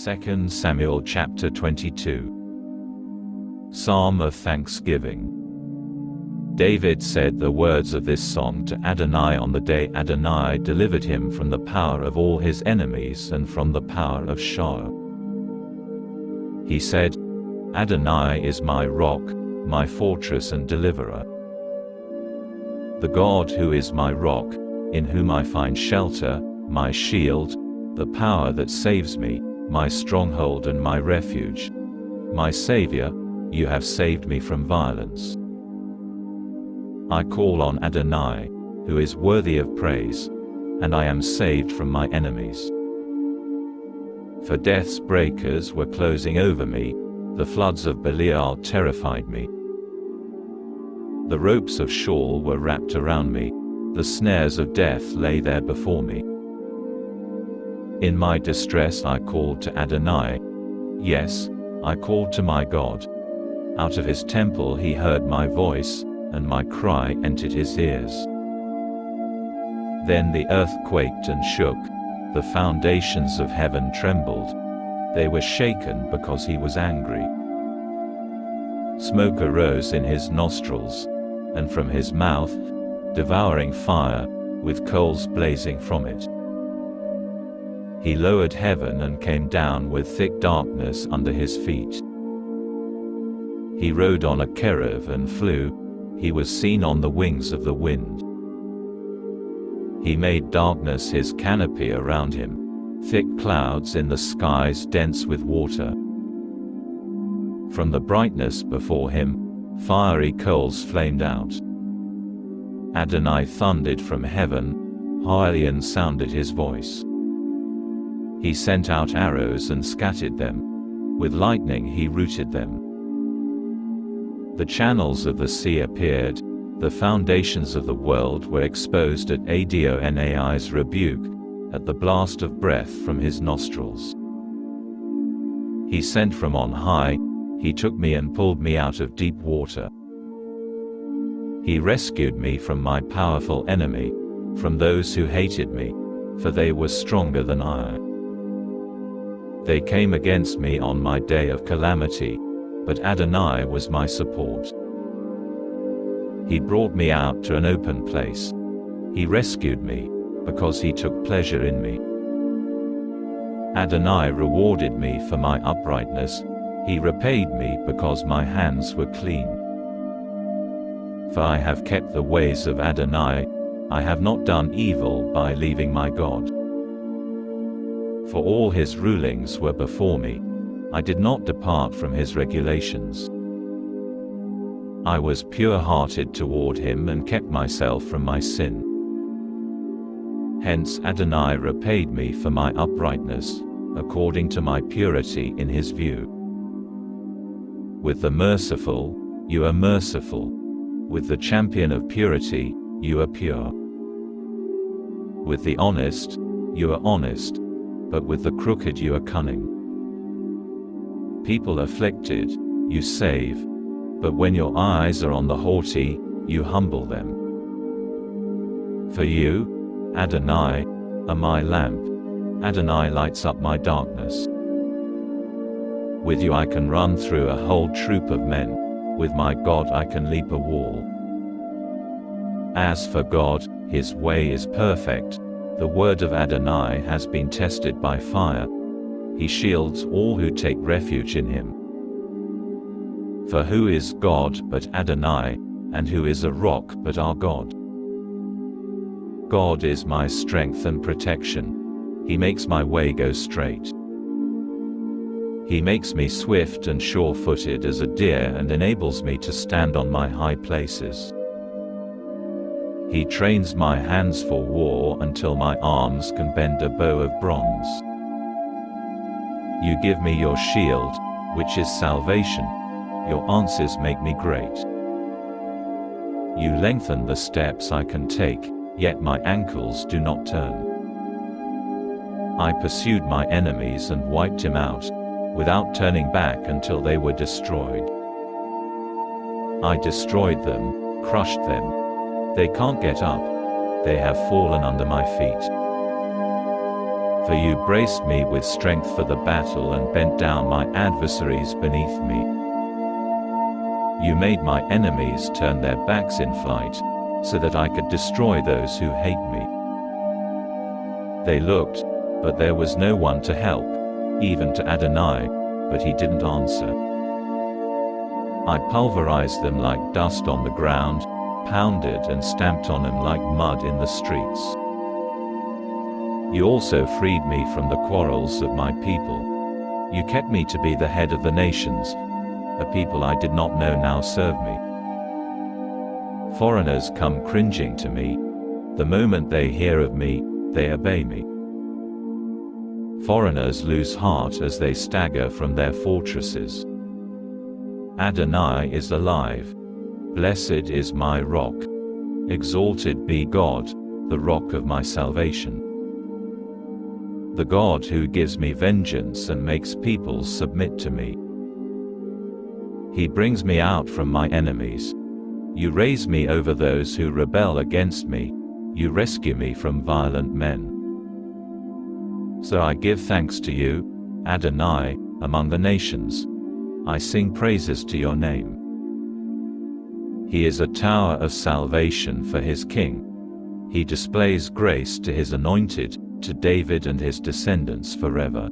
2 Samuel chapter 22. Psalm of Thanksgiving. David said the words of this song to Adonai on the day Adonai delivered him from the power of all his enemies and from the power of Shaul. He said, Adonai is my rock, my fortress and deliverer. The God who is my rock, in whom I find shelter, my shield, the power that saves me, my stronghold and my refuge. My Savior, you have saved me from violence. I call on Adonai, who is worthy of praise, and I am saved from my enemies. For death's breakers were closing over me, the floods of Belial terrified me. The ropes of Shaul were wrapped around me, the snares of death lay there before me. In my distress I called to Adonai. Yes, I called to my God. Out of his temple he heard my voice, and my cry entered his ears. Then the earth quaked and shook, the foundations of heaven trembled. They were shaken because he was angry. Smoke arose in his nostrils, and from his mouth, devouring fire, with coals blazing from it. He lowered heaven and came down with thick darkness under his feet. He rode on a cherub and flew, he was seen on the wings of the wind. He made darkness his canopy around him, thick clouds in the skies dense with water. From the brightness before him, fiery coals flamed out. Adonai thundered from heaven, Hylian sounded his voice. He sent out arrows and scattered them. With lightning he routed them. The channels of the sea appeared, the foundations of the world were exposed at Adonai's rebuke, at the blast of breath from his nostrils. He sent from on high, he took me and pulled me out of deep water. He rescued me from my powerful enemy, from those who hated me, for they were stronger than I. They came against me on my day of calamity, but Adonai was my support. He brought me out to an open place. He rescued me, because he took pleasure in me. Adonai rewarded me for my uprightness, he repaid me because my hands were clean. For I have kept the ways of Adonai, I have not done evil by leaving my God. For all his rulings were before me, I did not depart from his regulations. I was pure-hearted toward him and kept myself from my sin. Hence Adonai repaid me for my uprightness, according to my purity in his view. With the merciful, you are merciful. With the champion of purity, you are pure. With the honest, you are honest, but with the crooked you are cunning. People afflicted, you save, but when your eyes are on the haughty, you humble them. For you, Adonai, are my lamp, Adonai lights up my darkness. With you I can run through a whole troop of men, with my God I can leap a wall. As for God, his way is perfect, the word of Adonai has been tested by fire. He shields all who take refuge in him. For who is God but Adonai, and who is a rock but our God? God is my strength and protection. He makes my way go straight. He makes me swift and sure-footed as a deer and enables me to stand on my high places. He trains my hands for war until my arms can bend a bow of bronze. You give me your shield, which is salvation. Your answers make me great. You lengthen the steps I can take, yet my ankles do not turn. I pursued my enemies and wiped him out, without turning back until they were destroyed. I destroyed them, crushed them. They can't get up. They have fallen under my feet. For you braced me with strength for the battle and bent down my adversaries beneath me. You made my enemies turn their backs in flight, so that I could destroy those who hate me. They looked, but there was no one to help, even to Adonai, but he didn't answer. I pulverized them like dust on the ground, pounded and stamped on them like mud in the streets. You also freed me from the quarrels of my people. You kept me to be the head of the nations. A people I did not know now serve me. Foreigners come cringing to me. The moment they hear of me, they obey me. Foreigners lose heart as they stagger from their fortresses. Adonai is alive. Blessed is my rock. Exalted be God, the rock of my salvation. The God who gives me vengeance and makes peoples submit to me. He brings me out from my enemies. You raise me over those who rebel against me. You rescue me from violent men. So I give thanks to you, Adonai, among the nations. I sing praises to your name. He is a tower of salvation for his king. He displays grace to his anointed, to David and his descendants forever.